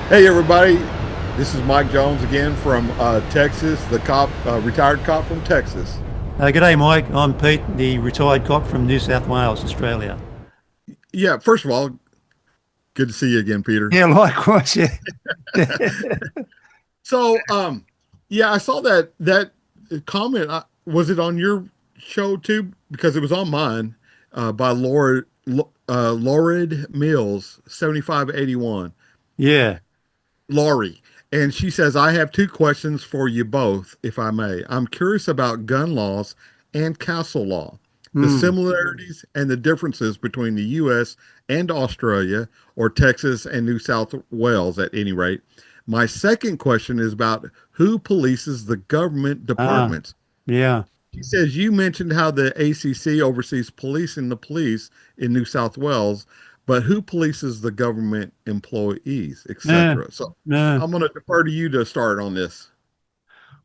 Hey everybody, this is Mike Jones again from Texas, the cop, retired cop from Texas. G'day, Mike. I'm Pete, the retired cop from New South Wales, Australia. Yeah, first of all, good to see you again, Peter. Yeah, likewise. Yeah. So, yeah, I saw that comment. Was it on your show too? Because it was on mine by Laurid Mills, 7581. Yeah. Laurie. And she says, I have two questions for you both, if I may. I'm curious about gun laws and castle law, the Mm. similarities and the differences between the U.S. and Australia, or Texas and New South Wales at any rate. My second question is about who polices the government Ah, departments. yeah. She says, you mentioned how the ACC oversees policing the police in New South Wales, but who polices the government employees, Yeah. etc. So Yeah. I'm going to defer to you to start on this.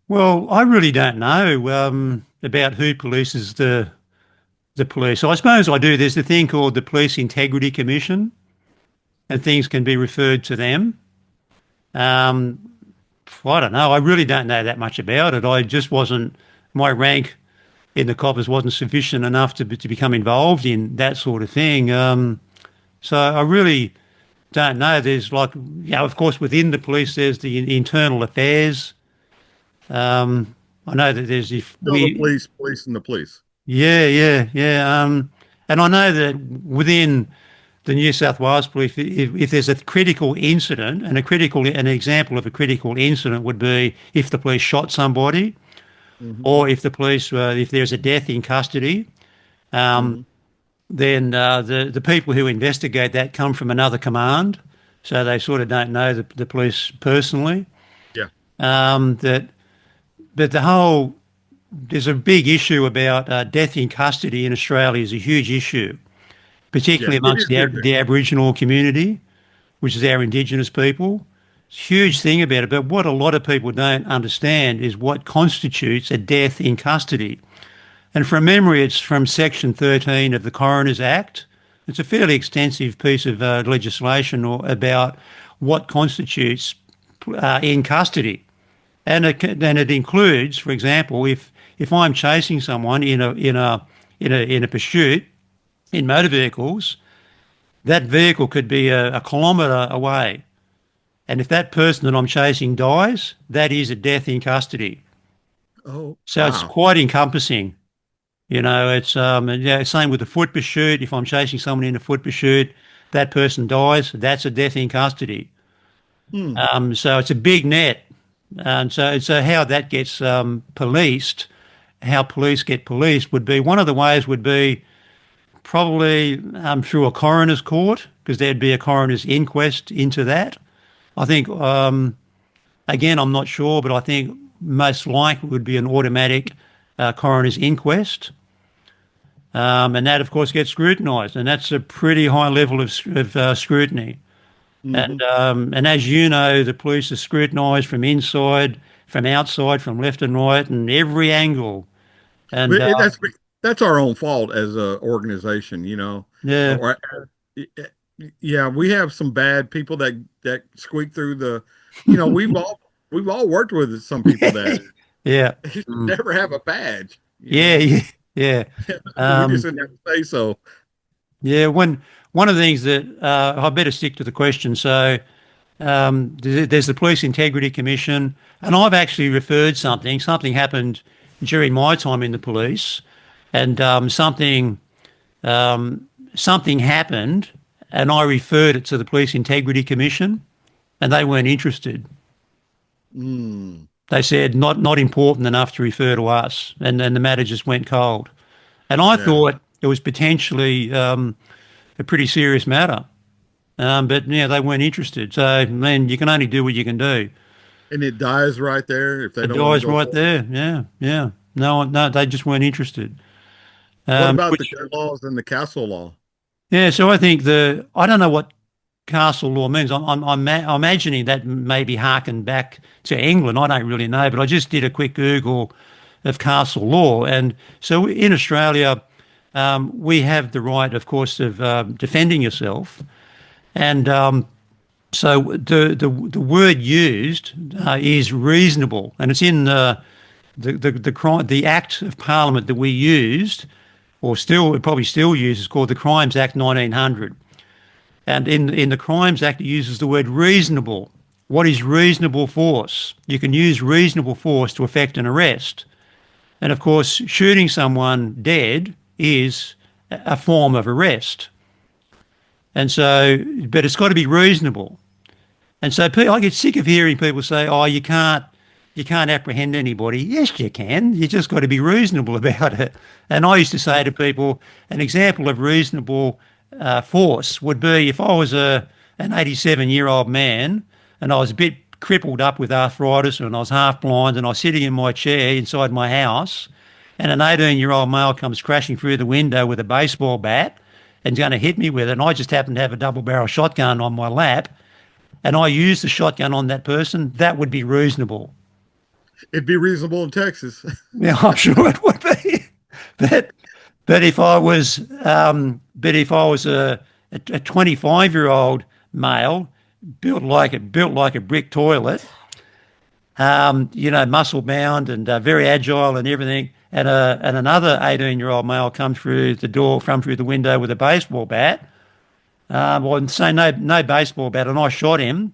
Well, I really don't know about who polices the police. I suppose I do. There's a thing called the Police Integrity Commission, and things can be referred to them. Um, I don't know. I really don't know that much about it. I just wasn't my rank in the coppers wasn't sufficient enough to become involved in that sort of thing. So I really don't know. There's like, of course, within the police, there's the internal affairs. I know that there's if Still the we, police, police, and the police. yeah. And I know that within the New South Wales Police, if there's a critical incident, and an example of a critical incident would be if the police shot somebody, Hmm. or if there's a death in custody, Hmm. then the people who investigate that come from another command, so they sort of don't know the police personally. Yeah. That but there's a big issue about death in custody in Australia is a huge issue, Yeah. particularly It amongst is here too. the Aboriginal community, which is our Indigenous people. It's a huge thing about it. But what a lot of people don't understand is what constitutes a death in custody. And from memory, it's from Section 13 of the Coroners Act. It's a fairly extensive piece of legislation about what constitutes in custody. And it includes, for example, if I'm chasing someone in a pursuit in motor vehicles, that vehicle could be a kilometre away. And if that person that I'm chasing dies, that is a death in custody. Oh, So it's wow. quite encompassing. It's and, yeah, same with the foot pursuit. If I'm chasing someone in a foot pursuit, that person dies, that's a death in custody. Hmm. So it's a big net. And so how that gets policed, how police get policed would be one of the ways would be probably through a coroner's court, because there'd be a coroner's inquest into that. I think, again, I'm not sure, but I think most likely would be an automatic coroner's inquest. And that, of course, gets scrutinised, and that's a pretty high level of scrutiny. Hmm. And as you know, the police are scrutinised from inside, from outside, from left and right, and every angle. And But that's our own fault as a organization, you know. yeah, Or, yeah, we have some bad people that squeak through the, you know, we've all worked with some people that yeah, should mm. never have a badge, you yeah, know. yeah, yeah. We just Um, didn't have to say so. yeah. One of the things that I better stick to the question. So there's the Police Integrity Commission, and I've actually referred something. Something happened during my time in the police, and something happened, and I referred it to the Police Integrity Commission, and they weren't interested. Mm, They said not important enough to refer to us, and then the matter just went cold. And I yeah. thought it was potentially a pretty serious matter, but yeah, they weren't interested. So, man, you can only do what you can do. And it dies right there if they It don't want to dies go right forward. there. Yeah, yeah. No, they just weren't interested. What about the Which, gun laws and the castle law? yeah. So I think I don't know what castle law means. I'm imagining that maybe harken back to England. I don't really know, but I just did a quick Google of castle law, and so in Australia, we have the right, of course, of defending yourself, and So the word used is reasonable, and it's in the Act of Parliament that we used, or still it probably still uses, called the Crimes Act 1900. And in the Crimes Act, it uses the word reasonable. What is reasonable force? You can use reasonable force to effect an arrest. And of course, shooting someone dead is a form of arrest. And so, but it's got to be reasonable. And so I get sick of hearing people say, "Oh, you can't apprehend anybody." Yes, you can. You just got to be reasonable about it. And I used to say to people, an example of reasonable force would be if I was an 87-year-old man and I was a bit crippled up with arthritis and I was half blind and I was sitting in my chair inside my house and an 18-year-old male comes crashing through the window with a baseball bat and going to hit me with it, and I just happen to have a double-barrel shotgun on my lap, and I use the shotgun on that person, that would be reasonable. It'd be reasonable in Texas. Yeah, I'm sure it would be. But but if I was a 25-year-old male built like a brick toilet, muscle bound and very agile and everything, and another 18-year-old male come through the window with a baseball bat, or say no baseball bat, and I shot him,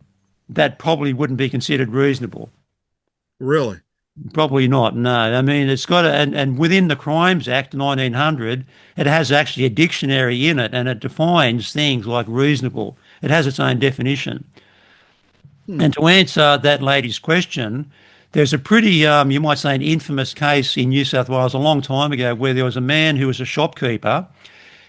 that probably wouldn't be considered reasonable. Really? Probably not. No, I mean it's got to, and within the Crimes Act 1900, it has actually a dictionary in it, and it defines things like reasonable. It has its own definition. Hmm. And to answer that lady's question, there's a pretty, you might say, an infamous case in New South Wales a long time ago where there was a man who was a shopkeeper.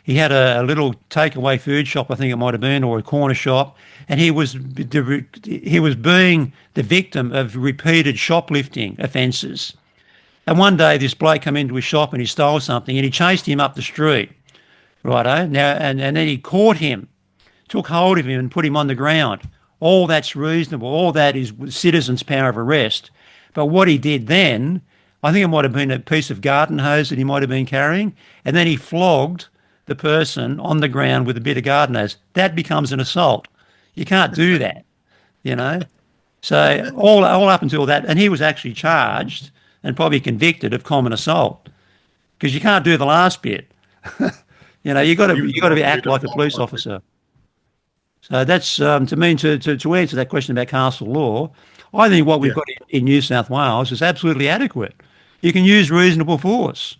He had a little takeaway food shop, I think it might have been, or a corner shop, and he was being the victim of repeated shoplifting offences. And one day, this bloke came into his shop and he stole something, and he chased him up the street, righto. Now, and then he caught him, took hold of him, and put him on the ground. All that's reasonable. All that is citizens' power of arrest. But what he did then, I think it might have been a piece of garden hose that he might have been carrying, and then he flogged the person on the ground with a bit of garden hose. That becomes an assault. You can't do that, you know. So all up until that, and he was actually charged and probably convicted of common assault because you can't do the last bit. You got to act like a police officer. So that's to me to answer that question about castle law. I think what we've Yeah. got in New South Wales is absolutely adequate. You can use reasonable force.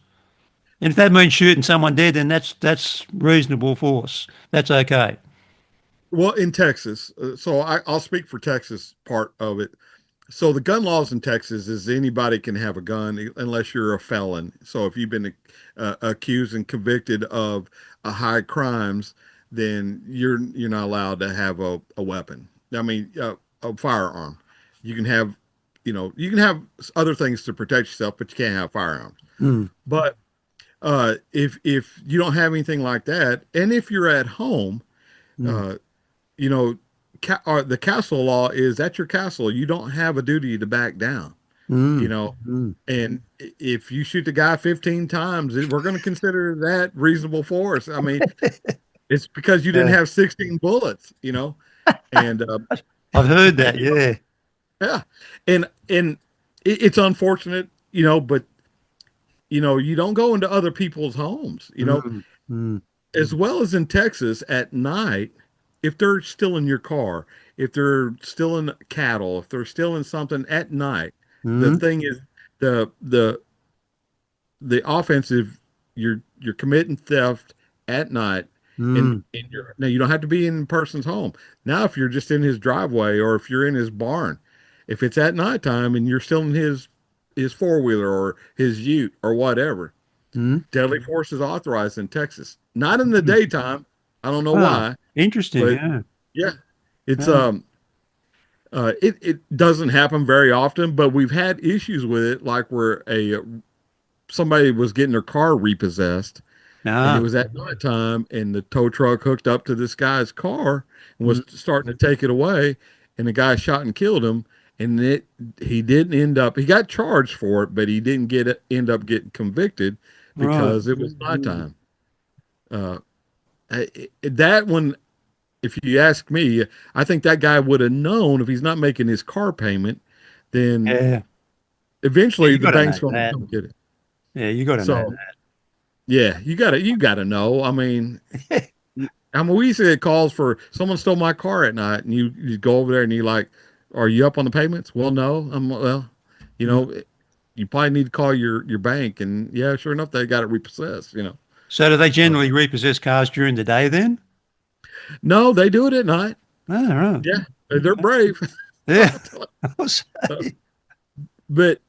And if that means shooting someone dead, then that's reasonable force. That's okay. Well, in Texas, so I'll speak for Texas part of it. So the gun laws in Texas is anybody can have a gun unless you're a felon. So if you've been accused and convicted of high crimes, then you're not allowed to have a weapon. I mean, a firearm. You can have, you can have other things to protect yourself, but you can't have firearms. Mm, But if you don't have anything like that, and if you're at home, mm, uh, you know, the castle law is at your castle. You don't have a duty to back down, you mm, know. mm. And if you shoot the guy 15 times, we're going to consider that reasonable force. I mean, it's because you didn't Yeah, have 16 bullets, and I've heard that. you know, Yeah. yeah, and it's unfortunate, but you don't go into other people's homes, Mm, mm, as well as in Texas at night, if they're still in your car, if they're still in cattle, if they're still in something at night, the mm, thing is the the the offensive you're committing theft at night mm, in your now you don't have to be in a person's home. Now if you're just in his driveway or if you're in his barn, if it's at nighttime and you're still in his four-wheeler or his ute or whatever, mm, deadly force is authorized in Texas. Not in the mm. daytime. I don't know Ah, why, interesting. but Yeah. yeah, it's Yeah. it doesn't happen very often, but we've had issues with it, like where a somebody was getting their car repossessed, and it Ah, was at nighttime, and the tow truck hooked up to this guy's car and was mm, starting to take it away, and the guy shot and killed him. And he didn't end up. He got charged for it, but he didn't end up getting convicted right. because it was Mm, nighttime. Uh, that one if you ask me, I think that guy would have known if he's not making his car payment, then Yeah. Yeah, eventually you the got to bank's know going to that. come get it. Yeah, you got to know So yeah, you gotta know. that. I mean, we used to get calls for someone stole my car at night, and you go over there and you like, are you up on the payments? Well, no. Well, you know, you probably need to call your bank, and yeah, sure enough, they got it repossessed. So do they generally repossess cars during the day then? No, they do it at night. Oh, right. Yeah, they're brave. Yeah. But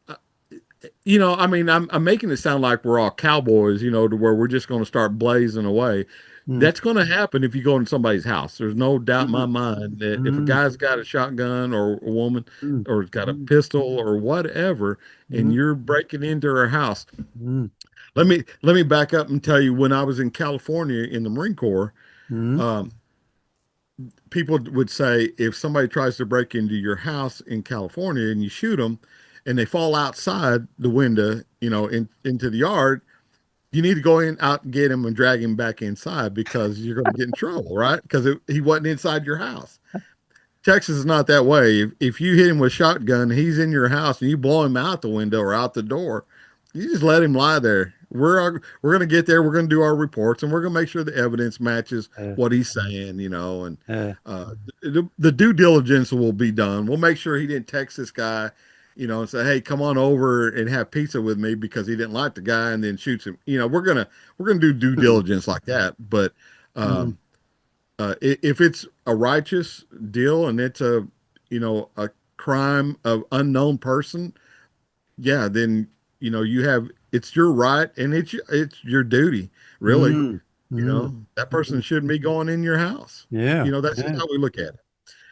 I mean, I'm making it sound like we're all cowboys, to where we're just going to start blazing away. Mm, That's going to happen if you go into somebody's house. There's no doubt in my mm, mind that if a mm, guy's got a shotgun or a woman mm, or has got a mm, pistol or whatever, and mm, you're breaking into her house, mm, let me back up and tell you when I was in California in the Marine Corps, mm, um, people would say if somebody tries to break into your house in California and you shoot them and they fall outside the window, into the yard, you need to go in out and get him and drag him back inside because you're going to get in trouble, right? Because he wasn't inside your house. Texas is not that way. If you hit him with a shotgun, he's in your house and you blow him out the window or out the door, you just let him lie there. We're going to get there. We're going to do our reports and we're going to make sure the evidence matches uh, what he's saying, and uh, the due diligence will be done. We'll make sure he didn't text this guy, and say, "Hey, come on over and have pizza with me," because he didn't like the guy and then shoots him. We're gonna do due diligence like that. But mm, um, if it's a righteous deal and it's a crime of unknown person, yeah, then it's your right and it's your duty, really. mm, mm, That person shouldn't be going in your house. yeah, That's just yeah, how we look at it.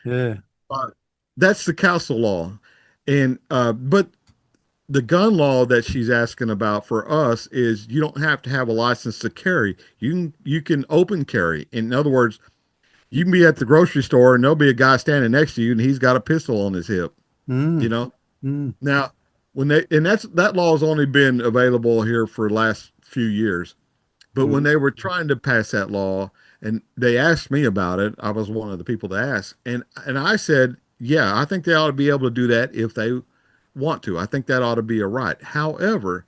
yeah. Uh, that's the castle law, and but the gun law that she's asking about for us is you don't have to have a license to carry. You can open carry. In other words, you can be at the grocery store and there'll be a guy standing next to you and he's got a pistol on his hip. You Mm, know. mm, Now, that law has only been available here for the last few years. But when mm, they were trying to pass that law and they asked me about it, I was one of the people to ask. And I said, yeah, I think they ought to be able to do that if they want to. I think that ought to be a right. However,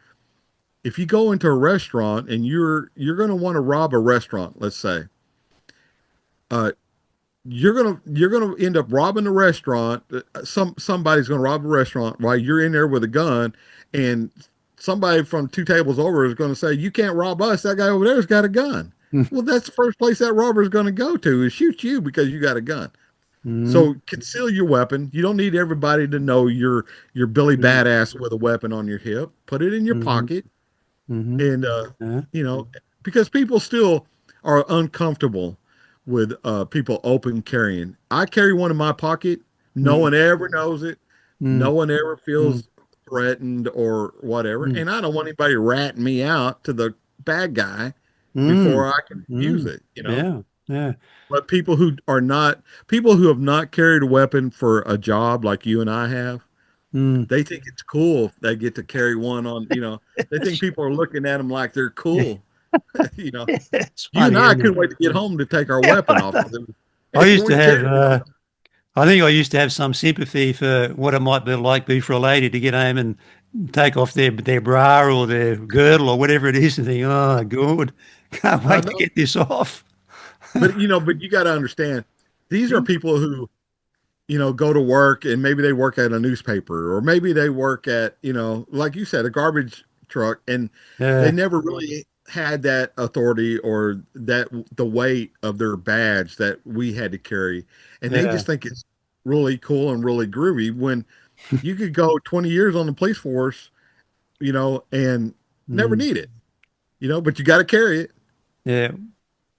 if you go into a restaurant and you're going to want to rob a restaurant, let's say, uh, you're gonna end up robbing a restaurant. Somebody's gonna rob a restaurant while you're in there with a gun, and somebody from two tables over is going to say, "You can't rob us. That guy over there's got a gun." mm, Well, that's the first place that robber is going to go to is shoot you because you got a gun. mm, So conceal your weapon. You don't need everybody to know you're Billy mm, Badass with a weapon on your hip. Put it in your mhm, pocket, mhm, and yeah, you know, because people still are uncomfortable with people open carrying. I carry one in my pocket. No mm, one ever knows it. mm, No one ever mm, feels threatened or whatever. mm, And I don't want anybody ratting me out to the bad guy mm, before I can use mm, it. yeah, yeah, But people who have not carried a weapon for a job like you and I have, mm. they think it's cool if they get to carry one on. They think people are looking at them like they're Yeah, cool. you know, it's you and funny, I isn't couldn't it? wait to get home to take our weapon off of them. I Hey, can used to we carry have, it on? I think I used to have some sympathy for what it might be for a lady to get home and take off their bra or their girdle or whatever it is and think, oh, good, can't I wait to know. get this off. But you got to understand, these are Mm. people who go to work and maybe they work at a newspaper or maybe they work at, like you said, a garbage truck, and they Yeah, never really had that authority or that the weight of their badge that we had to carry. And they yeah, just think it's really cool and really groovy when you could go 20 years on the police force, and never mm, need it, but you got to carry it. yeah.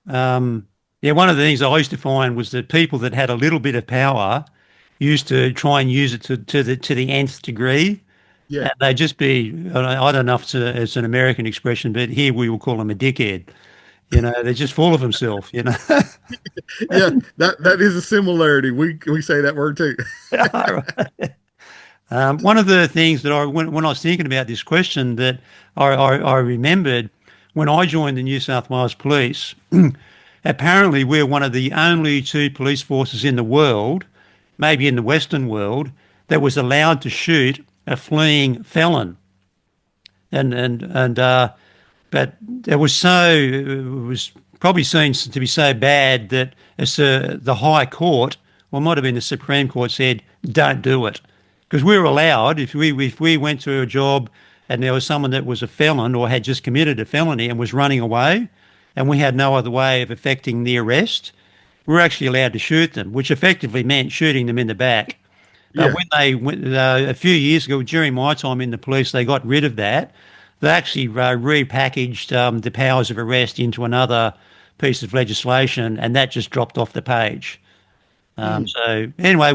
Um, yeah, one of the things I used to find was that people that had a little bit of power used to try and use it to the nth degree. Yeah. And they'd just be, I don't know if it's an American expression, but here we will call him a dickhead. They're just full of himself. Yeah. That is a similarity. We say that word too. One of the things that when I was thinking about this question, that I remembered when I joined the New South Wales Police, apparently we're one of the only two police forces in the world, maybe in the Western world, that was allowed to shoot a fleeing felon. And but it was probably seen to be so bad that the High Court, or it might have been the Supreme Court, said don't do it, because we were allowed, if we went to a job and there was someone that was a felon or had just committed a felony and was running away, and we had no other way of effecting the arrest, we were actually allowed to shoot them, which effectively meant shooting them in the back. But Yeah. when they went, a few years ago, during my time in the police, they got rid of that. They actually repackaged the powers of arrest into another piece of legislation, and that just dropped off the page. Mm. So anyway,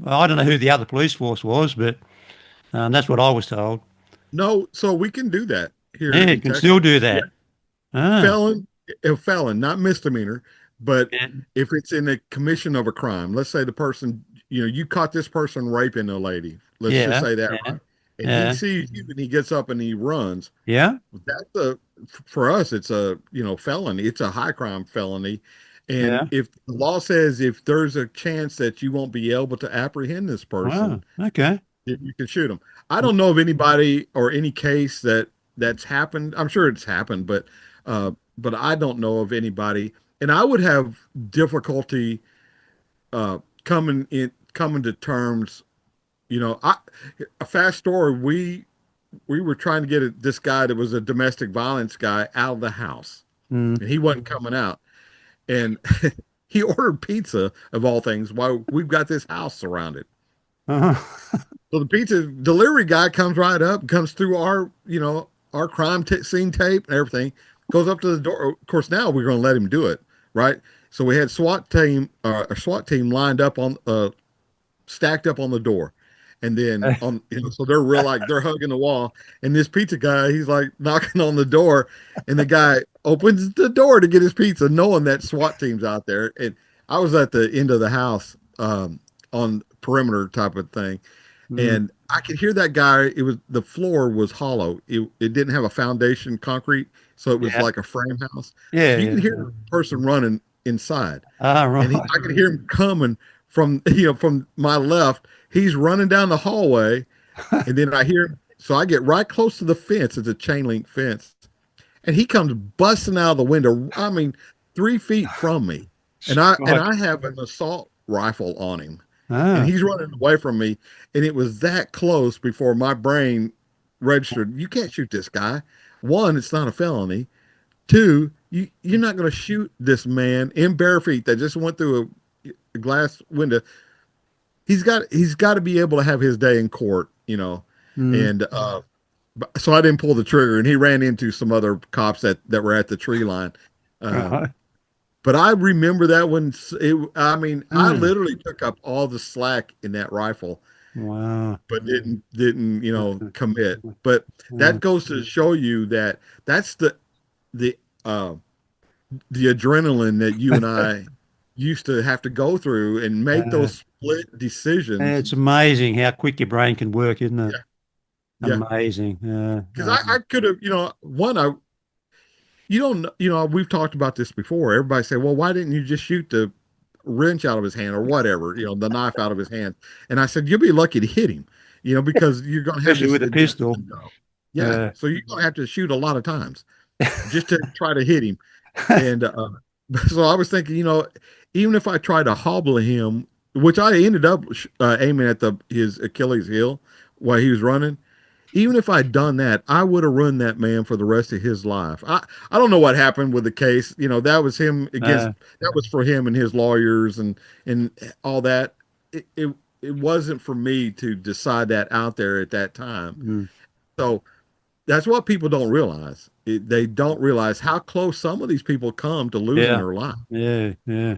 I don't know who the other police force was, but that's what I was told. No, so we can do that here Yeah, you in can Texas. still do Yeah. that. Ah, Felon, a felon, not misdemeanor, but yeah, if it's in the commission of a crime, let's say the person, you caught this person raping a lady. Let's just yeah, say that, yeah, right? And he yeah, sees you and he gets up and he runs. yeah. That's for us, it's a, felony. It's a high crime felony. And Yeah. if the law says if there's a chance that you won't be able to apprehend this person, Wow. Okay. you can shoot them. I don't know of anybody or any case that's happened. I'm sure it's happened, but I don't know of anybody. And I would have difficulty coming to terms. A fast story. We were trying to get this guy that was a domestic violence guy out of the house, Mm. and he wasn't coming out. And he ordered pizza of all things while we've got this house surrounded. Uh-huh. So the pizza delivery guy comes right up, comes through our crime scene tape and everything, goes up to the door. Of course, now we're going to let him do it, right? So we had a SWAT team lined up stacked up on the door. And then so they're real, like they're hugging the wall. And this pizza guy, he's like knocking on the door, and the guy opens the door to get his pizza, knowing that SWAT team's out there. And I was at the end of the house, on perimeter type of thing, Mm. and I could hear that guy. The floor was hollow. It didn't have a foundation concrete, so it was Yeah. like a frame house. Yeah. So you can Yeah. hear the person running inside, Ah, and right. I could hear him coming from from my left. He's running down the hallway, and then I hear him. So I get right close to the fence. It's a chain link fence, and he comes busting out of the window. I mean, 3 feet from me, and Right. I have an assault rifle on him, and Ah. he's running away from me. And it was that close before my brain registered. You can't shoot this guy. One, it's not a felony. Two, you're not going to shoot this man in bare feet that just went through a glass window. He's got to be able to have his day in court, Mm. and so I didn't pull the trigger, and he ran into some other cops that were at the tree line. Uh, Right. but I remember that when I mean, I Mm. literally took up all the slack in that rifle, Wow. but didn't commit. But that goes to show you that that's the uh, the adrenaline that you and I used to have to go through and make Uh, those split decisions. it's amazing how quick your brain can work, isn't it? Yeah, yeah. Amazing. Because I could have, one, we've talked about this before. Everybody say, well, why didn't you just shoot the wrench out of his hand or whatever, the knife out of his hand? And I said, you'll be lucky to hit him, because you're going to have Especially this with a pistol. adrenaline go. Yeah. Uh, So you're going to have to shoot a lot of times just to try to hit him. And so I was thinking, even if I try to hobble him, which I ended up aiming at his Achilles heel while he was running, even if I'd done that, I would have ruined that man for the rest of his life. I don't know what happened with the case. That was him against, uh, that was for him and his lawyers and all that. It wasn't for me to decide that out there at that time. mm, So that's what people don't realize. They don't realize how close some of these people come to losing yeah. their life, Yeah. Yeah.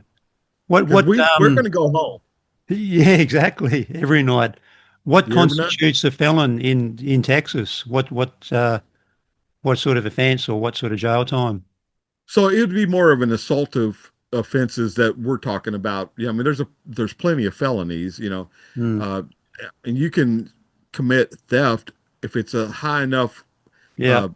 What, because what, we're going to go home. yeah, exactly. Every night. What You ever know? constitutes a felon in Texas? What sort of offense or what sort of jail time? So it would be more of an assaultive offenses that we're talking about. Yeah, I mean, there's plenty of felonies, Mm, uh, and you can commit theft if it's a high enough, yeah.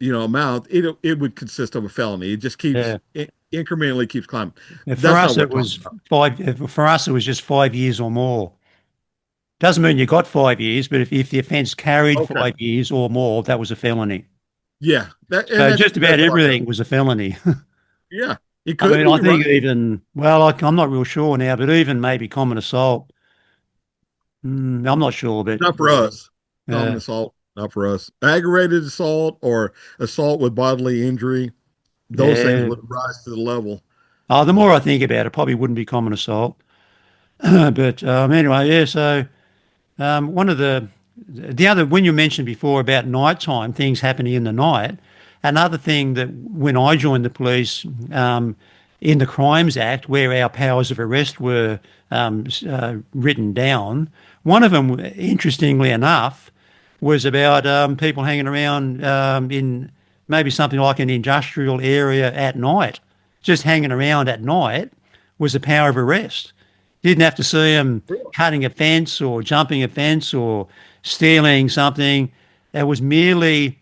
uh, amount. It would consist of a felony. It just keeps Yeah. incrementally keeps climbing. For That's not us, what it we're talking was about. 5. For us, it was just 5 years or more. Doesn't mean you got 5 years, but if the offence carried Okay. 5 years or more, that was a felony. Yeah. That and So just about that's what I meant. everything was a felony. Yeah. It I could mean, I be, right? think even, well, I'm not real sure now, but even maybe common assault. I'm not sure, but Not for us. Common uh, assault, not for us. Aggravated assault or assault with bodily injury, those things yeah. would rise to the level. The more I think about it, probably wouldn't be common assault. But anyway, yeah. So one of the other, when you mentioned before about nighttime, things happening in the night, another thing that when I joined the police, in the Crimes Act, where our powers of arrest were written down, one of them, interestingly enough, was about people hanging around in maybe something like an industrial area at night. Just hanging around at night was a power of arrest. You didn't have to see them Really? cutting a fence or jumping a fence or stealing something. It was merely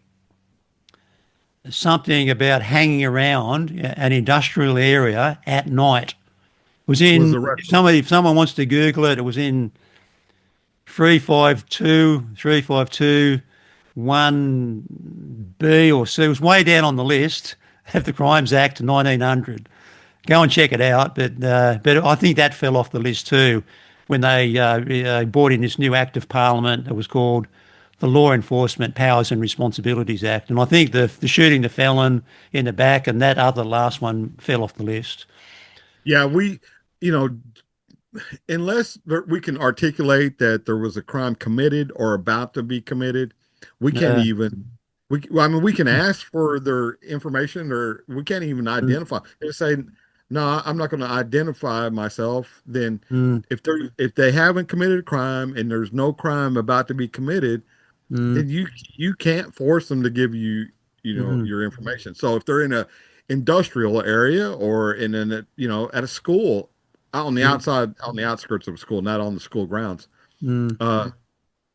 something about hanging around an industrial area at night. It was Was in, arrested. if someone wants to Google it, it was in 352 1B or C. It was way down on the list of the Crimes Act 1900. Go and check it out. But I think that fell off the list too when they brought in this new Act of Parliament that was called the Law Enforcement Powers and Responsibilities Act. And I think the shooting the felon in the back and that other last one fell off the list. Yeah, you know, we can articulate that there was a crime committed or about to be committed, we can't Uh, even. Well, I mean, we can ask for their information, or we can't even mm, identify. They say, "No, I'm not going to identify myself." Then, mm, if they haven't committed a crime and there's no crime about to be committed, mm, then you can't force them to give you mm, your information. So if they're in a industrial area or in a at a school out on the mm, outside on the outskirts of a school, not on the school grounds, mm. uh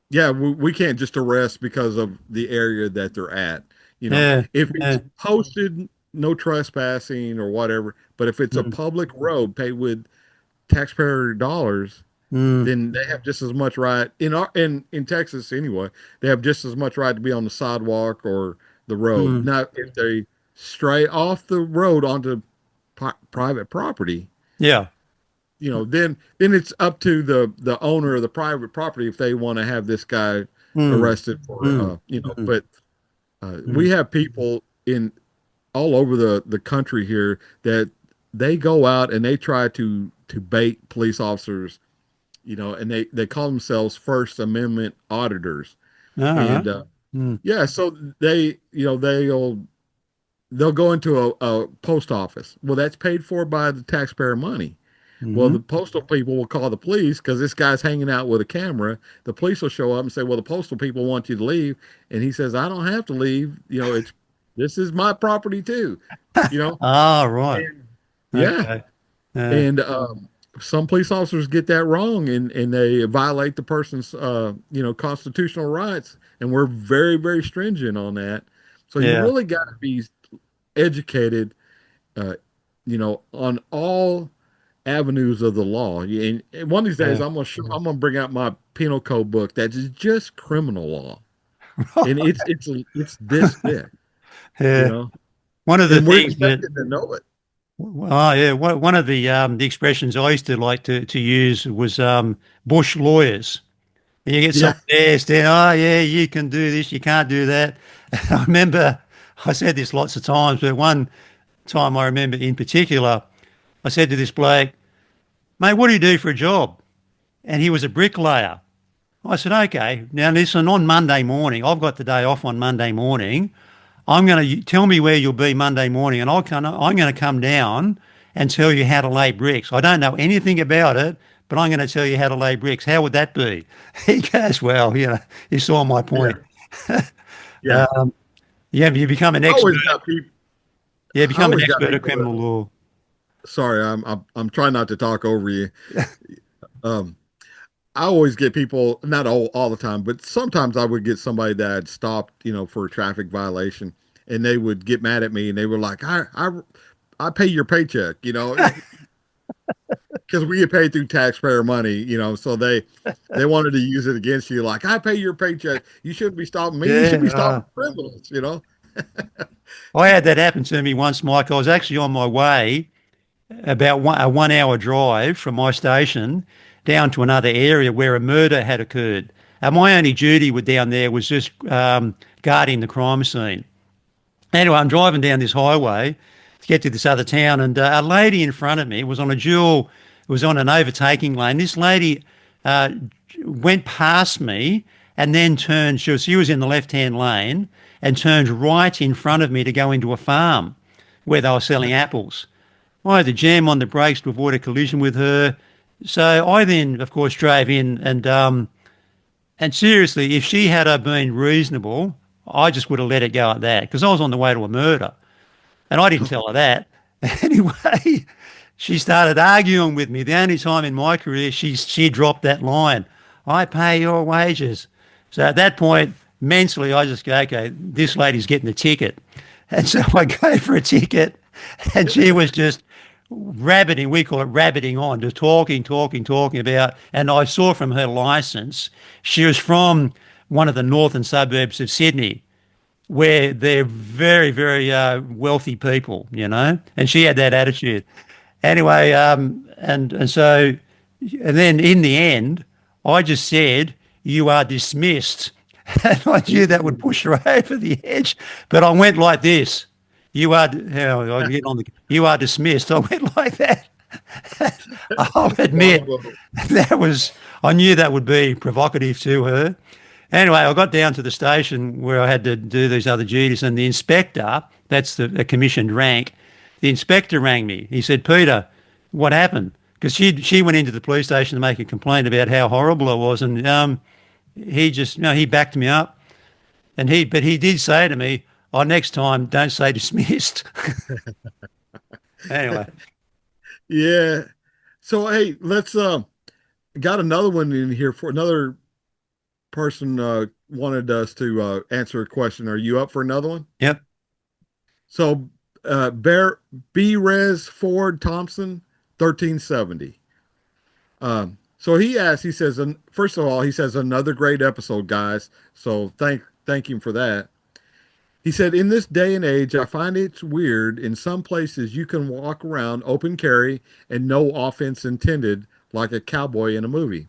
yeah, we can't just arrest because of the area that they're at. Yeah, If yeah, it's posted no trespassing or whatever, but if it's a mm, public road paid with taxpayer dollars, mm, then they have just as much right in Texas anyway. They have just as much right to be on the sidewalk or the road. mm. Now, if they stray off the road onto private property, Yeah. then it's up to the owner of the private property if they want to have this guy Mm, arrested for mm, mm, But we mm, have people in all over the country here that they go out and they try to bait police officers, and they call themselves First Amendment auditors. all right. And Mm, yeah, so they'll go into a post office. Well, that's paid for by the taxpayer money. Well, mm, the postal people will call the police because this guy's hanging out with a camera. The police will show up and say, "Well, the postal people want you to leave," and he says, "I don't have to leave. It's this is my property too." You know, ah, right. and yeah, Okay. Uh, and some police officers get that wrong and they violate the person's constitutional rights, and we're very very stringent on that. So you yeah. really got to be educated, uh, on all avenues of the law. And one of these days, Yeah. I'm gonna bring out my penal code book that is just criminal law, and it's this thick, you Yeah. know, One of the and we're things that, expected to know it. oh yeah, one of the expressions I used to like to use was bush lawyers. You get Yeah, someone there saying, "Oh yeah, you can do this, you can't do that." I remember I said this lots of times, but one time I remember in particular, I said to this bloke, "Mate, what do you do for a job?" And he was a bricklayer. I said, "Okay, now listen, on Monday morning, I've got the day off on Monday morning. I'm going to tell me where you'll be Monday morning, and I'm going to come down and tell you how to lay bricks. I don't know anything about it, but I'm going to tell you how to lay bricks. How would that be?" He goes, "Well, you saw my yeah, point. yeah. Um, yeah, you become an I expert. always got people. Yeah, I become an always got expert at people that. criminal law." Sorry, I'm trying not to talk over you. Um, I always get people, not all the time, but sometimes I would get somebody that had stopped, for a traffic violation, and they would get mad at me, and they were like, I pay your paycheck, because we get paid through taxpayer money, so they wanted to use it against you. Like, I pay your paycheck. You shouldn't be stopping me. You should be stopping Yeah. criminals. I had that happen to me once, Mike. I was actually on my way about a 1 hour drive from my station down to another area where a murder had occurred. And my only duty down there was just guarding the crime scene. Anyway, I'm driving down this highway to get to this other town, and a lady in front of me was on a dual, was on an overtaking lane. This lady uh, went past me and then turned. She was in the left-hand lane and turned right in front of me to go into a farm where they were selling apples. I had to jam on the brakes to avoid a collision with her. So I then, of course, drove in and seriously, if she had been reasonable, I just would have let it go at that because I was on the way to a murder. And I didn't tell her that. Anyway, she started arguing with me. The only time in my career she dropped that line, I pay your wages. So at that point, mentally, I just go, okay, this lady's getting a ticket. And so I go for a ticket and she was just rabbiting, we call it rabbiting on, just talking about, and I saw from her license, she was from one of the northern suburbs of Sydney, where they're very, very wealthy people, and she had that attitude. Anyway, and then in the end, I just said, "You are dismissed," and I knew that would push her over the edge, but I went like this. You are, I get on the, you are dismissed. I went like that. I'll admit I knew that would be provocative to her. Anyway, I got down to the station where I had to do these other duties, and the inspector, that's a commissioned rank, the inspector rang me. He said, Peter, what happened? Because she went into the police station to make a complaint about how horrible I was, and he just, he backed me up. But he did say to me, oh, next time, don't say dismissed. Anyway. Yeah. So, hey, let's got another one in here for another person wanted us to answer a question. Are you up for another one? Yep. So, B. Res Ford Thompson, 1370. So he asks, he says, first of all, he says, another great episode, guys. So thank him for that. He said, in this day and age, I find it's weird. In some places, you can walk around open carry and no offense intended, like a cowboy in a movie.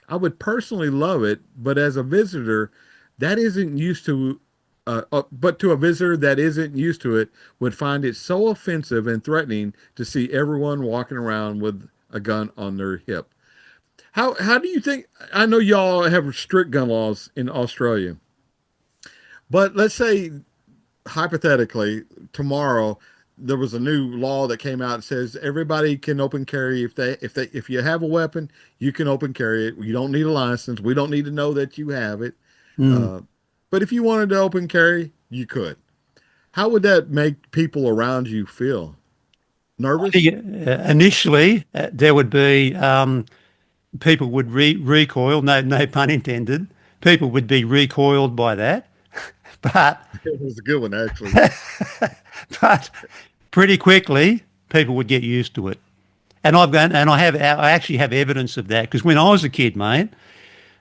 I would personally love it, but as a visitor, that isn't used to, but to a visitor that isn't used to it, would find it so offensive and threatening to see everyone walking around with a gun on their hip. How do you think? I know y'all have strict gun laws in Australia, but let's say hypothetically tomorrow there was a new law that came out that says everybody can open carry if you have a weapon, you can open carry it. You don't need a license. We don't need to know that you have it. Mm. But if you wanted to open carry, you could. How would that make people around you feel? I Nervous? think initially there would be people would recoil, no pun intended. People would be recoiled by that, but It was a good one, actually. but pretty quickly people would get used to it. And I actually have evidence of that because when I was a kid, mate,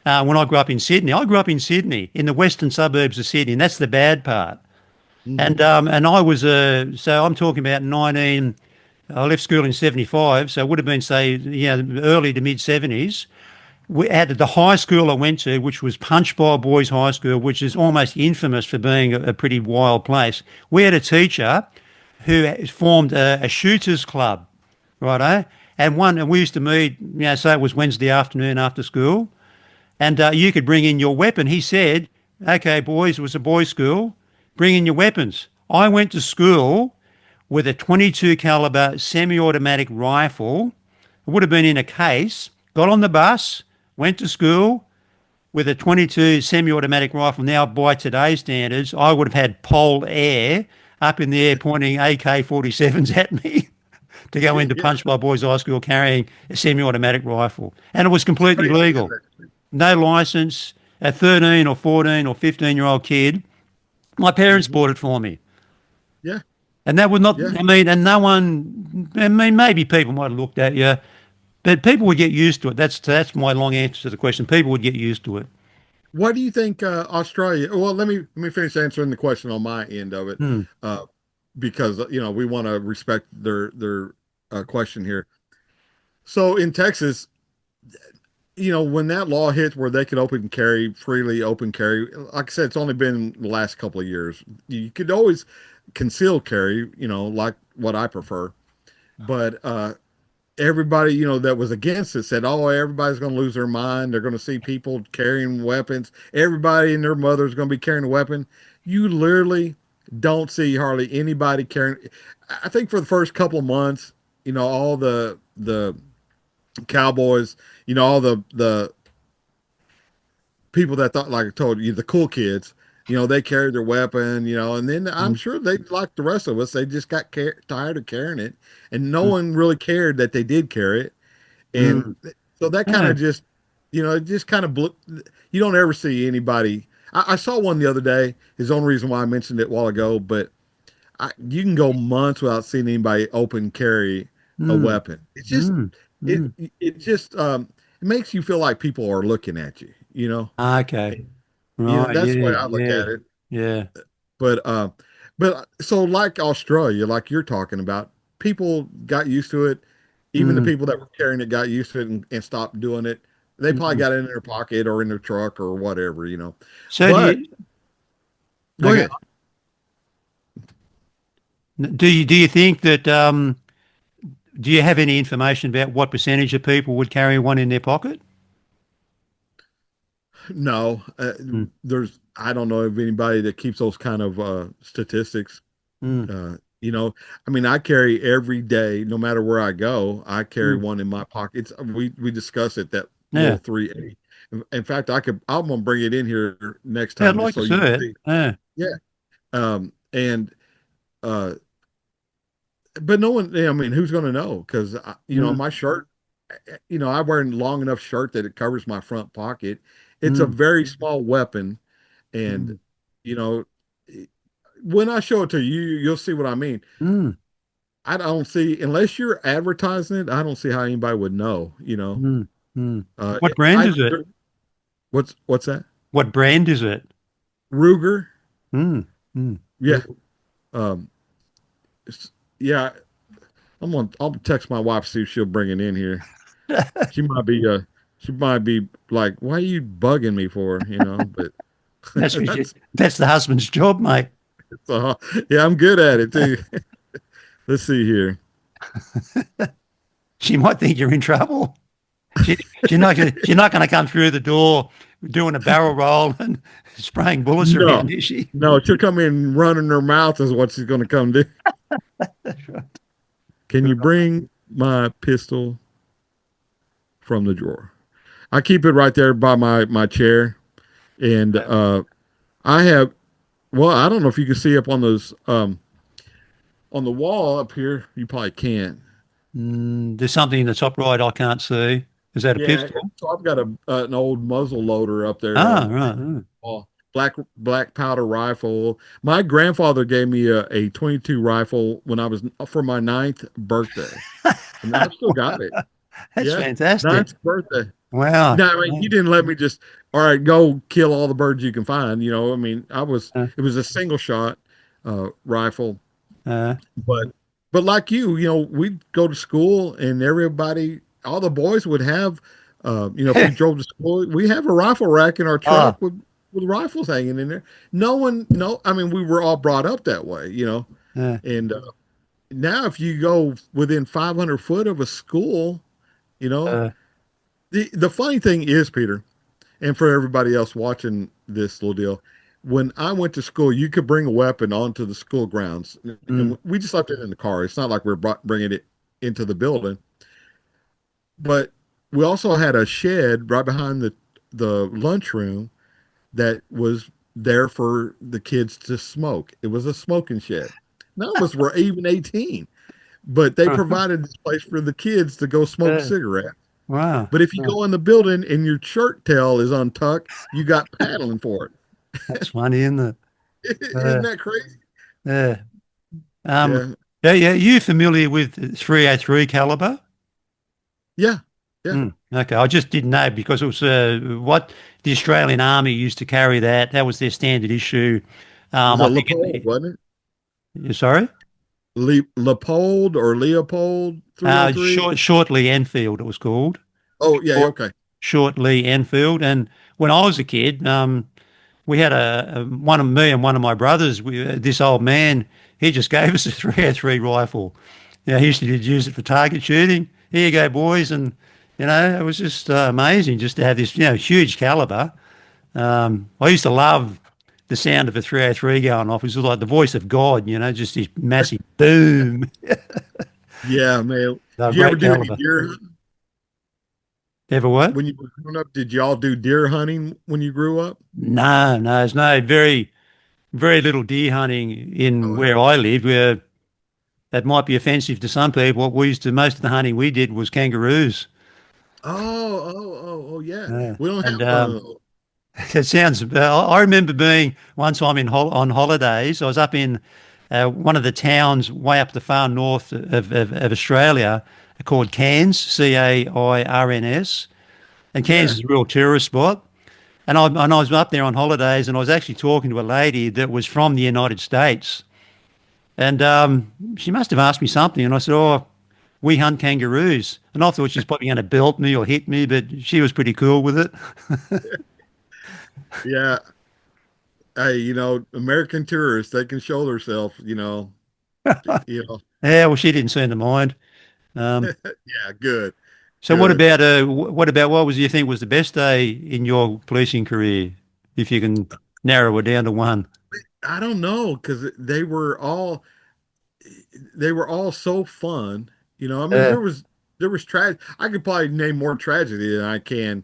when I grew up in Sydney, in the western suburbs of Sydney, and that's the bad part. Mhm. And I was so I'm talking about 19. I left school in 75, so it would have been say early to mid 70s. We had the high school I went to, which was Punchbowl Boys High School, which is almost infamous for being a pretty wild place. We had a teacher who formed a shooters club, righto, and we used to meet, so it was Wednesday afternoon after school, and you could bring in your weapon. He said, "Okay, boys, it was a boys' school. Bring in your weapons." I went to school with a 22 caliber semi-automatic rifle. It would have been in a case. Got on the bus, went to school with a 22 semi-automatic rifle. Now, by today's standards, I would have had Pol Air up in the air pointing AK-47s at me to go into Yeah, Punchbowl Boys High School carrying a semi-automatic rifle. And it was it's completely crazy, isn't legal. it? No license. A 13 or 14 or 15-year-old kid. My parents Mhm. bought it for me. Yeah. And that would not, Yeah. I mean, and no one, I mean, maybe people might have looked at you, but people would get used to it. That's my long answer to the question. People would get used to it. What do you think Australia? Well, let me finish answering the question on my end of it, Hmm. uh, because we want to respect their question here. So in Texas, when that law hits where they could open carry freely, open carry, like I said, it's only been the last couple of years. You could always conceal carry, like what I prefer, but everybody, that was against it said, oh, everybody's going to lose their mind. They're going to see people carrying weapons. Everybody and their mother is going to be carrying a weapon. You literally don't see hardly anybody carrying. I think for the first couple of months, all the cowboys, all the people that thought, like I told you, the cool kids, they carried their weapon, and then I'm sure they, like the rest of us, they just got tired of carrying it, and no one really cared that they did carry it. And Mm. so that kind Yeah. of just, it just kind of, you don't ever see anybody. I saw one the other day, his own reason why I mentioned it a while ago, but you can go months without seeing anybody open carry a Mm. weapon. It's just, Mm. it, Mm. it just, it makes you feel like people are looking at you. Okay. Right. That's the way Yeah. I look Yeah. at it. Yeah. But so like Australia, like you're talking about, people got used to it. Even the Mm. people that were carrying it got used to it and stopped doing it. They probably Mm. got it in their pocket or in their truck or whatever. So do But you, go okay. ahead. Do you think that do you have any information about what percentage of people would carry one in their pocket? No, Mm. I don't know of anybody that keeps those kind of statistics. Mm. I mean, I carry every day, no matter where I go, I carry Mm. one in my pockets. We discuss it, that little Yeah. 3A. In fact, I'm gonna bring it in here next Yeah, I'd time just like to so see you can it. see. Yeah. Yeah. And uh but no one, I mean, who's gonna know? Because Mm. my shirt, I wear a long enough shirt that it covers my front pocket. It's a Mm. very small weapon, and Mm. you know, when I show it to you, you'll see what I mean. Mm. I don't see, unless you're advertising it,. I don't see how anybody would know. Mm. Mm. Uh, What brand I is it? what's that? What brand is it? Ruger? Mm. Mm. Yeah. Um, yeah. I'll text my wife, see if she'll bring it in here. She might be she might be like, why are you bugging me for? But That's because that's that's the husband's job, mate. uh, yeah, I'm good at it too. Let's see here. She might think you're in trouble. She, she's not going to come through the door doing a barrel roll and spraying bullets No, around, is she? no, she'll come in running her mouth is what she's gonna come do. That's right. Can you bring my pistol from the drawer? I keep it right there by my chair, and I have. Well, I don't know if you can see up on those on the wall up here. You probably can't. There's something in the top right I can't see. Is that a Yeah, pistol? so I've got an old muzzle loader up there Ah, on right. Mm. black powder rifle. My grandfather gave me a 22 rifle when I was for my ninth birthday, and I've still got it. That's Yeah, fantastic. ninth birthday. Wow. No, I mean, he didn't let me just, all right, go kill all the birds you can find. I mean, Uh, it was a single shot rifle, uh, but, like we'd go to school and everybody, all the boys would have, if we drove to school, we have a rifle rack in our oh, truck with rifles hanging in there. No one, no, I mean, we were all brought up that way. uh, And now if you go within 500 foot of a school, you know, uh, the funny thing is, Peter, and for everybody else watching this little deal, when I went to school, you could bring a weapon onto the school grounds, mm, and we just left it in the car. It's not like we're bringing it into the building, but we also had a shed right behind the lunchroom that was there for the kids to smoke. It was a smoking shed. None of us were even 18, but they provided this place for the kids to go smoke uh, cigarettes. wow. But if you Oh, go in the building and your shirt tail is untucked, you got paddling for that's funny, isn't it? it. Isn't Uh, that crazy? yeah. Um, Yeah. yeah, yeah. You familiar with 303 caliber? Yeah. Yeah. Okay, I just didn't know because it was what the Australian Army used to carry that. That was their standard issue. Was I it think Leopold, wasn't it? sorry, Leopold or Leopold 303? Shortly Enfield it was called. Oh, yeah. Short, Okay. Shortly Enfield. And when I was a kid, we had one of me and one of my brothers. This old man, he just gave us a 303 rifle. He used to use it for target shooting. Here you go, boys, and it was just amazing just to have this huge caliber. I used to love the sound of a 303 going off. It was like the voice of God, just this massive boom. Yeah, man. No, Did you ever great do any caliber. deer hunting Ever what? when you were growing up? Did y'all do deer hunting when you grew up? No, no, there's no very little deer hunting in Oh, where I lived. Where that might be offensive to some people. What we used to most of the hunting we did was kangaroos. oh, yeah. Yeah. We don't And have it sounds. I remember being one time on holidays. I was up in one of the towns way up the far north of Australia called Cairns, Cairns, and Cairns yeah. is a real tourist spot. And I was up there on holidays, and I was actually talking to a lady that was from the United States, and she must have asked me something, and I said, "Oh, we hunt kangaroos," and I thought she was probably going to belt me or hit me, but she was pretty cool with it. Yeah. Hey, American tourists, they can show themselves, you know. Yeah, well, she didn't seem to mind. Um, Yeah, good. so Good. what was you think was the best day in your policing career, if you can narrow it down to one? I don't know because they were all so fun. I mean, Uh, there was I could probably name more tragedy than I can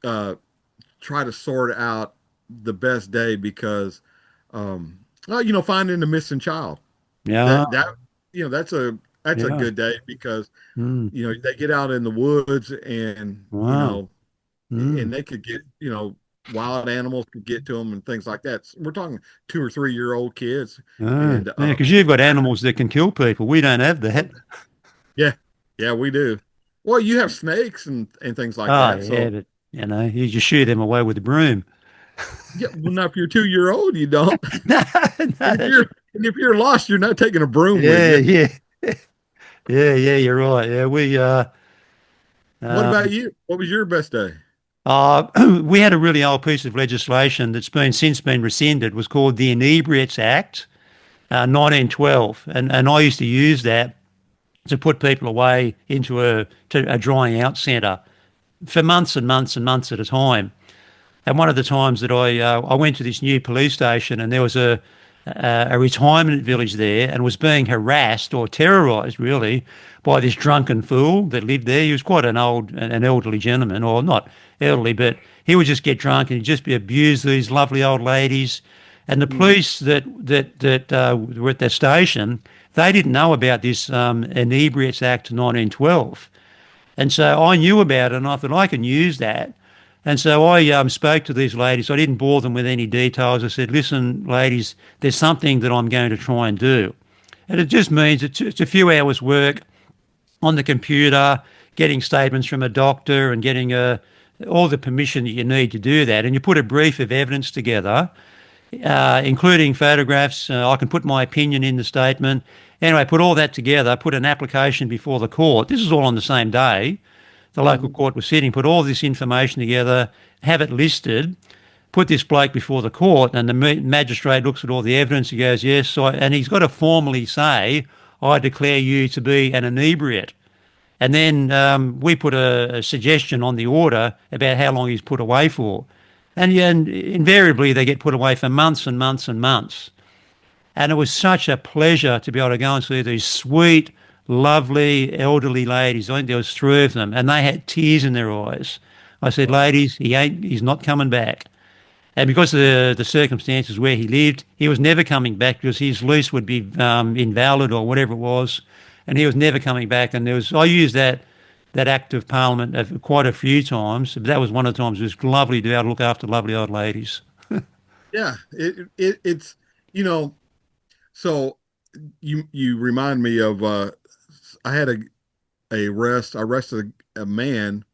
uh try to sort out the best day because well, finding the missing child. yeah, That's a yeah. good day because Mm, they get out in the woods and wow. and Mm, they could get wild animals could get to them and things like that. So we're talking 2 or 3 year old kids yeah, and because you've got animals that can kill people. We don't have that. yeah, yeah, we do. Well, you have snakes and things like Oh, that. yeah, So but you just shoot them away with a broom. yeah, well, now if you're 2 year old, you don't. No, no, And if that's you're lost, you're not taking a broom with yeah, you. yeah, yeah. You're right. Yeah, What about um, you? What was your best day? we had a really old piece of legislation that's since been rescinded. It was called the Inebriates Act, 1912, and I used to use that to put people away into a drying out centre for months and months and months at a time. And one of the times that I went to this new police station, and there was a retirement village there, and was being harassed or terrorised really by this drunken fool that lived there. He was quite an elderly gentleman, or not elderly, but he would just get drunk and he'd just be abused these lovely old ladies. And the Mm. police that were at that station, they didn't know about this Inebriates Act 1912. And so I knew about it, and I thought I can use that. And so I spoke to these ladies. I didn't bore them with any details. I said, listen, ladies, there's something that I'm going to try and do. And it just means it's a few hours' work on the computer, getting statements from a doctor and getting all the permission that you need to do that. And you put a brief of evidence together, including photographs. I can put my opinion in the statement. Anyway, put all that together, put an application before the court. This is all on the same day. The local Mhm. court was sitting, put all this information together, have it listed, put this bloke before the court, and the magistrate looks at all the evidence. He goes, yes, and he's got to formally say, I declare you to be an inebriate. And then we put a suggestion on the order about how long he's put away for. And, yeah, and invariably they get put away for months and months and months. And it was such a pleasure to be able to go and see these sweet, lovely, elderly ladies. I think there was three of them, and they had tears in their eyes. I said, Wow. ladies, he's not coming back. And because of the circumstances where he lived, he was never coming back because his lease would be invalid or whatever it was, and he was never coming back. And I used that act of parliament quite a few times. But that was one of the times. It was lovely to be able to look after lovely old ladies. Yeah, it's you know so. you remind me of I had a arrest. I arrested a man,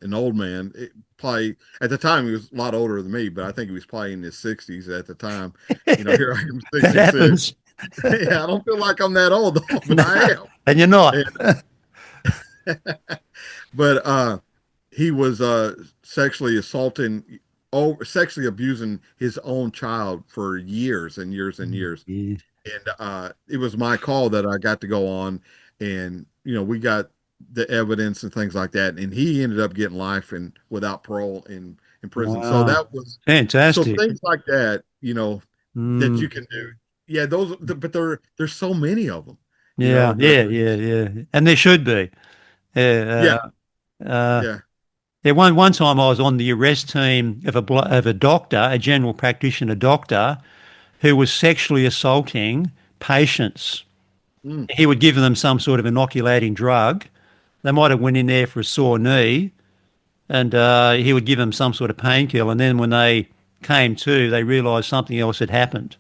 an old man. Probably at the time he was a lot older than me, but I think he was probably in his 60s at the time. You know, here I am That 66. happens. Yeah, I don't feel like I'm that old though, but No, I am. and you're not. And, but he was sexually assaulting, sexually abusing his own child for years and years and years. Yeah. And it was my call that I got to go on, and we got the evidence and things like that. And he ended up getting life and without parole in prison. So Wow. that was so Fantastic. things like that, that Mm. you can do. Yeah, but there's so many of them. Yeah, There, yeah, yeah, yeah. And there should be. yeah, Yeah, yeah. yeah. One time I was on the arrest team of a doctor, a general practitioner doctor, who was sexually assaulting patients. Mm, He would give them some sort of inoculating drug. They might have went in there for a sore knee, and he would give them some sort of painkiller. And then when they came to, they realised something else had happened.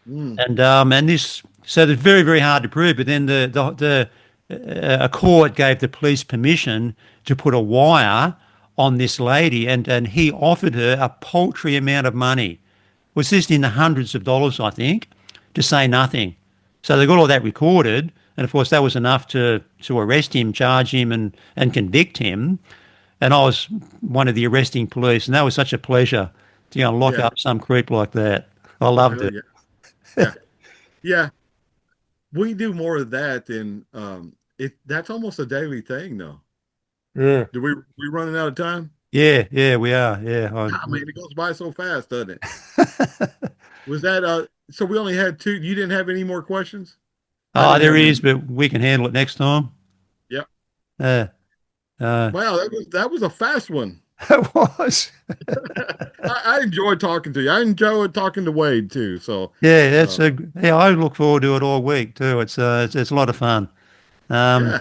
mm, And this, so it's very, very hard to prove. But then a court gave the police permission to put a wire on this lady, and he offered her a paltry amount of money. It was just in the hundreds of dollars, I think, to say nothing. So they got all that recorded, and of course that was enough to arrest him, charge him, and convict him. And I was one of the arresting police, and that was such a pleasure to lock yeah. up some creep like that. I Oh, loved hell it. yeah. Yeah. Yeah. We do more of that than that's almost a daily thing though. Yeah. Do we running out of time? Yeah, yeah, we are. Yeah. I mean, it goes by so fast, doesn't it? Was that so we only had two, you didn't have any more questions? I Oh, didn't there have any. is, but we can handle it next time. Yep. Uh, uh, Wow, that was a fast one. it was. I enjoyed talking to you. I enjoyed talking to Wade too. So Yeah, uh, yeah, I look forward to it all week too. It's a lot of fun. yeah.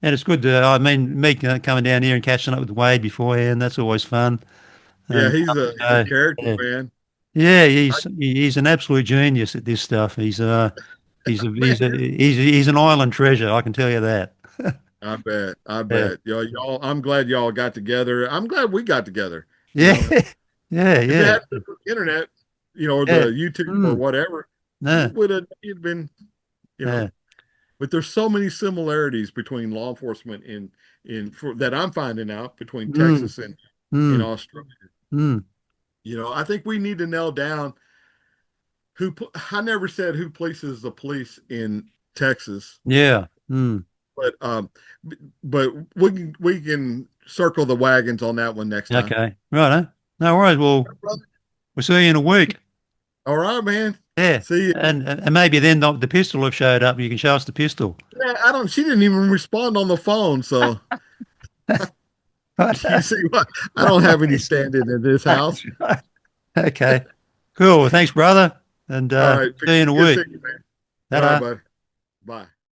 And it's good I mean, me coming down here and catching up with Wade beforehand, that's always fun. Yeah, And he's a character, yeah, man. yeah, I, he's an absolute genius at this stuff. man, He's an island treasure, I can tell you that. I bet. I Yeah, bet. Y'all, I'm glad y'all got together. I'm glad we got together. You yeah, know, yeah, if it yeah, hadn't been for the internet, or yeah. the YouTube or Mm, whatever, we no, would have you'd been, you know. yeah, But there's so many similarities between law enforcement that I'm finding out between mm, Texas and in mm, Australia. mm. I think we need to nail down I never said who places the police in Texas, Yeah. Mm. but we can circle the wagons on that one next time. Okay. Right. No worries. Well, we'll see you in a week. All right, man. Yeah. See you. And maybe then the pistol have showed up. You can show us the pistol. Yeah, I don't. She didn't even respond on the phone, so Right. you see what? I don't have any standing in this house. Okay. Cool. Well, thanks, brother. And All right, see you in a good week. seeing you, man. All right, Ta-da. bud. Bye.